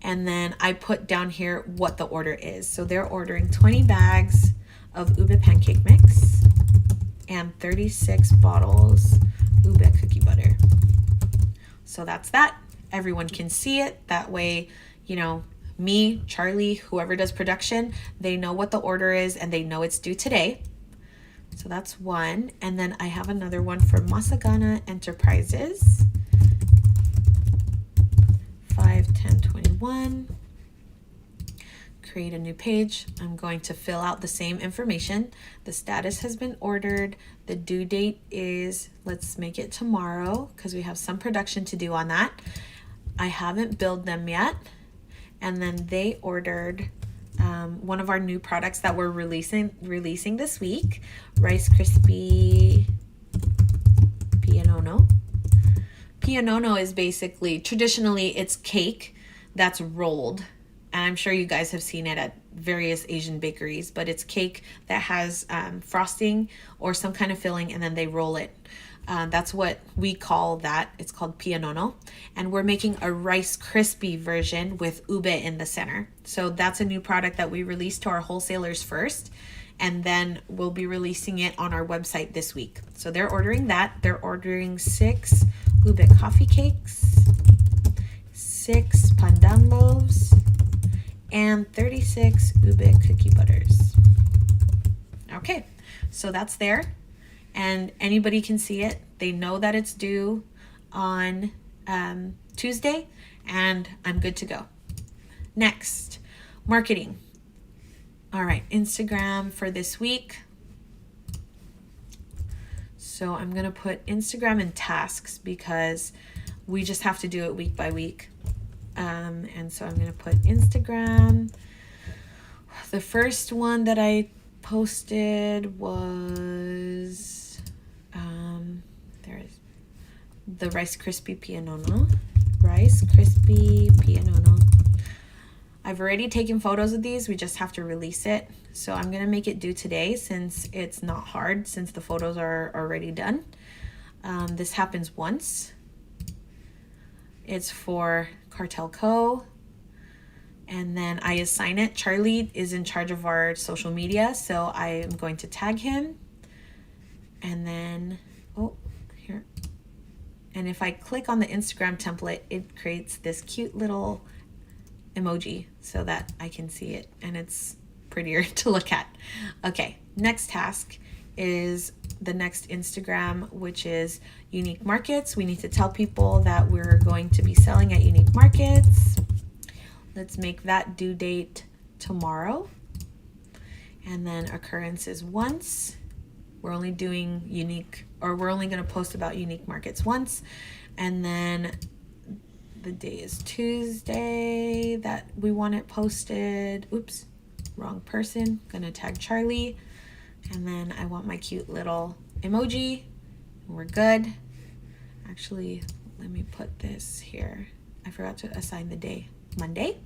And then I put down here what the order is. So they're ordering 20 bags of ube pancake mix and 36 bottles ube cookie butter. So that's that. Everyone can see it. That way, me, Charlie, whoever does production, they know what the order is and they know it's due today. So that's one. And then I have another one for Masagana Enterprises. 5/10/21. Create a new page. I'm going to fill out the same information. The status has been ordered. The due date is, let's make it tomorrow because we have some production to do on that. I haven't billed them yet. And then they ordered one of our new products that we're releasing this week, Rice Krispie Pianono. Pianono is basically, traditionally it's cake that's rolled. And I'm sure you guys have seen it at various Asian bakeries, but it's cake that has frosting or some kind of filling, and then they roll it. That's what we call that. It's called pianono. And we're making a Rice Krispie version with ube in the center. So that's a new product that we released to our wholesalers first, and then we'll be releasing it on our website this week. So they're ordering that. They're ordering 6 ube coffee cakes, 6 pandan loaves, and 36 ube cookie butters. Okay, so that's there. And anybody can see it. They know that it's due on Tuesday, and I'm good to go. Next, marketing. All right, Instagram for this week. So I'm going to put Instagram in tasks because we just have to do it week by week. And so I'm going to put Instagram. The first one that I posted was, there is the Rice Crispy Pianono. Rice Crispy Pianono. I've already taken photos of these. We just have to release it. So I'm going to make it due today since it's not hard, since the photos are already done. This happens once. It's for Cartel Co. And then I assign it. Charlie is in charge of our social media, so I am going to tag him. And then, oh, here. And if I click on the Instagram template, it creates this cute little emoji so that I can see it, and it's prettier to look at. Okay, next task is the next Instagram, which is Unique Markets. We need to tell people that we're going to be selling at Unique Markets. Let's make that due date tomorrow. And then occurrences once. We're only doing unique, or we're only going to post about Unique Markets once. And then the day is Tuesday that we want it posted. Oops, wrong person. Gonna tag Charlie. And then I want my cute little emoji. We're good. Actually, let me put this here. I forgot to assign the day. Monday.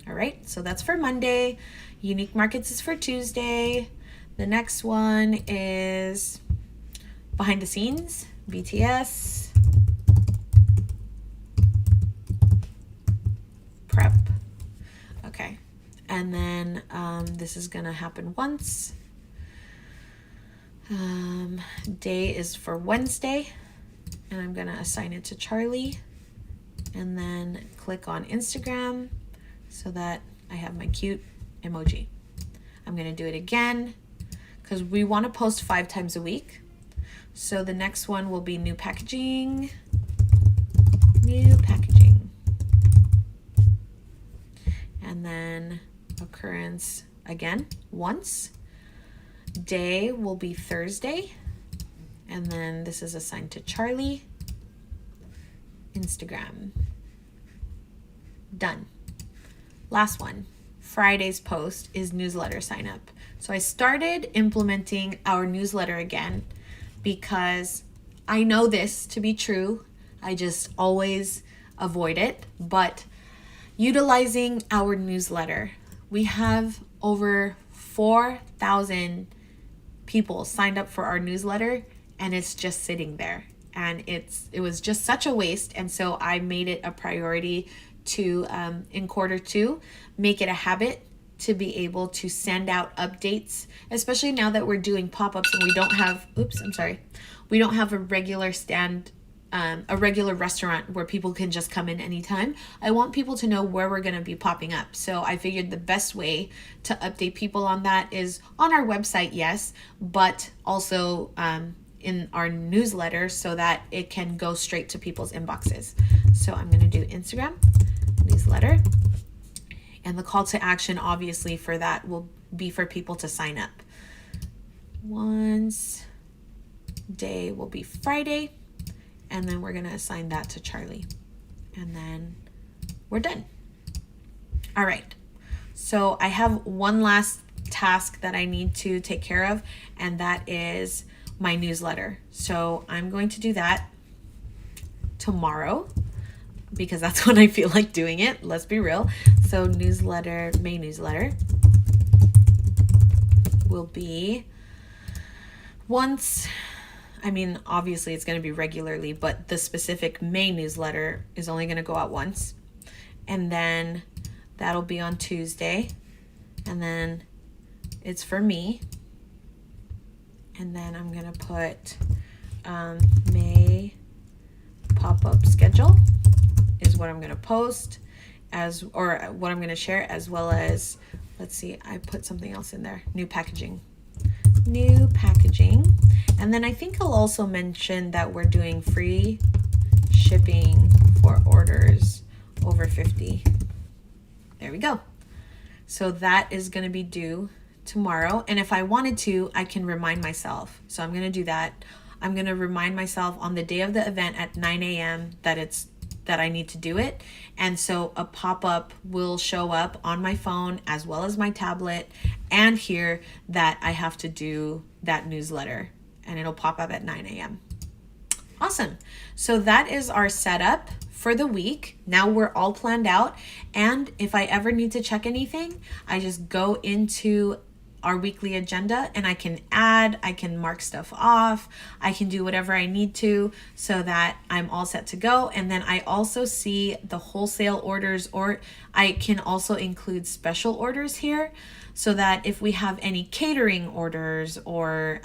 All right, so that's for Monday. Unique Markets is for Tuesday. The next one is behind the scenes, BTS. Prep. Okay, and then this is gonna happen once. Day is for Wednesday, and I'm gonna assign it to Charlie. And then click on Instagram so that I have my cute emoji. I'm gonna do it again because we want to post 5 times a week. So the next one will be new packaging. New packaging. And then occurrence again once. Day will be Thursday. And then this is assigned to Charlie. Instagram. Done. Last one. Friday's post is newsletter sign up. So I started implementing our newsletter again because I know this to be true. I just always avoid it. But utilizing our newsletter, we have over 4,000 people signed up for our newsletter, and it's just sitting there. And it was just such a waste. And so I made it a priority to, in quarter 2, make it a habit to be able to send out updates, especially now that we're doing pop-ups and we don't have, we don't have a regular a regular restaurant where people can just come in anytime. I want people to know where we're going to be popping up. So I figured the best way to update people on that is on our website, yes, but also, in our newsletter so that it can go straight to people's inboxes. So I'm going to do Instagram, newsletter, and the call to action obviously for that will be for people to sign up. Once day will be Friday, and then we're going to assign that to Charlie. And then we're done. All right. So I have one last task that I need to take care of, and that is my newsletter. So I'm going to do that tomorrow because that's when I feel like doing it. Let's be real. So newsletter, May newsletter will be once, I mean, obviously it's going to be regularly, but the specific May newsletter is only going to go out once. And then that'll be on Tuesday. And then it's for me. And then I'm going to put May pop-up schedule is what I'm going to post or what I'm going to share, as well as, let's see, I put something else in there. New packaging. New packaging. And then I think I'll also mention that we're doing free shipping for orders over 50. There we go. So that is going to be due tomorrow. And if I wanted to, I can remind myself. So I'm going to do that. I'm going to remind myself on the day of the event at 9 a.m. that that I need to do it. And so a pop-up will show up on my phone as well as my tablet and here that I have to do that newsletter, and it'll pop up at 9 a.m. Awesome. So that is our setup for the week. Now we're all planned out. And if I ever need to check anything, I just go into our weekly agenda and I can add, I can mark stuff off, I can do whatever I need to so that I'm all set to go. And then I also see the wholesale orders, or I can also include special orders here so that if we have any catering orders or,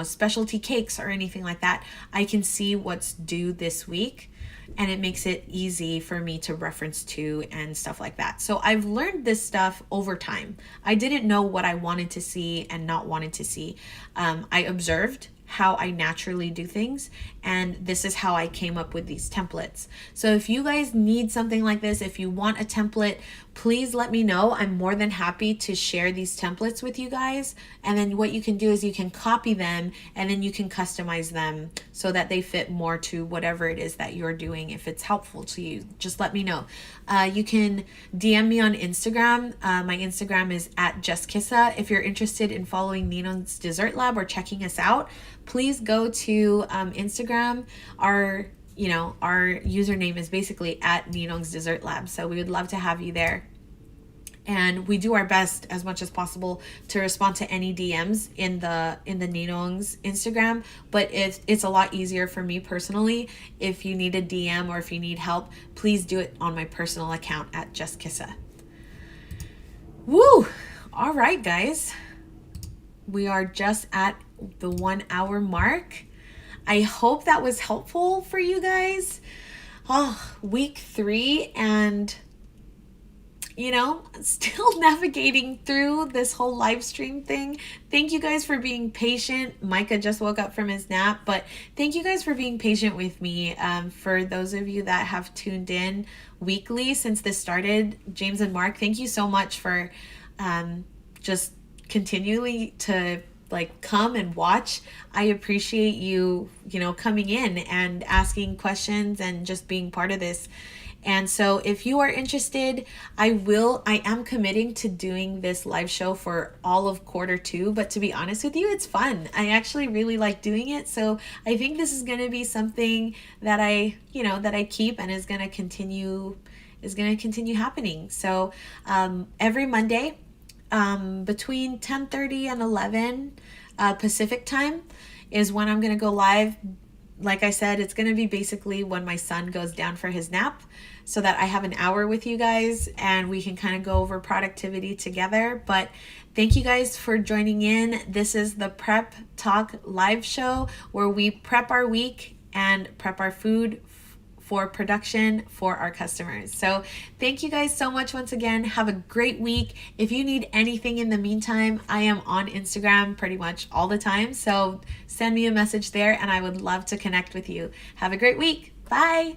specialty cakes or anything like that, I can see what's due this week. And it makes it easy for me to reference to and stuff like that. So I've learned this stuff over time. I didn't know what I wanted to see and not wanted to see. I observed how I naturally do things, and this is how I came up with these templates. So if you guys need something like this, if you want a template, please let me know. I'm more than happy to share these templates with you guys. And then what you can do is you can copy them and then you can customize them so that they fit more to whatever it is that you're doing. If it's helpful to you, just let me know. You can DM me on Instagram. My Instagram is @JustKissa. If you're interested in following Ninong's Dessert Lab or checking us out, please go to Instagram. Our username is basically @Ninong's Dessert Lab. So we would love to have you there. And we do our best as much as possible to respond to any DMs in the Ninong's Instagram. But it's a lot easier for me personally. If you need a DM or if you need help, please do it on my personal account @JustKissa. Woo! All right, guys. We are just at the 1 hour mark. I hope that was helpful for you guys. Week 3, and still navigating through this whole live stream thing. Thank you guys for being patient. Micah just woke up from his nap, but thank you guys for being patient with me. For those of you that have tuned in weekly since this started, James and Mark, thank you so much for just continually to come and watch. I appreciate you, coming in and asking questions and just being part of this. And so if you are interested, I am committing to doing this live show for all of quarter 2, but to be honest with you, it's fun. I actually really like doing it. So I think this is going to be something that I keep and is going to continue happening. So every Monday, between 10:30 and 11 Pacific time is when I'm going to go live. Like I said, it's going to be basically when my son goes down for his nap so that I have an hour with you guys and we can kind of go over productivity together. But thank you guys for joining in. This is the Prep Talk live show where we prep our week and prep our food for production for our customers. So thank you guys so much once again. Have a great week. If you need anything in the meantime, I am on Instagram pretty much all the time. So send me a message there and I would love to connect with you. Have a great week. Bye.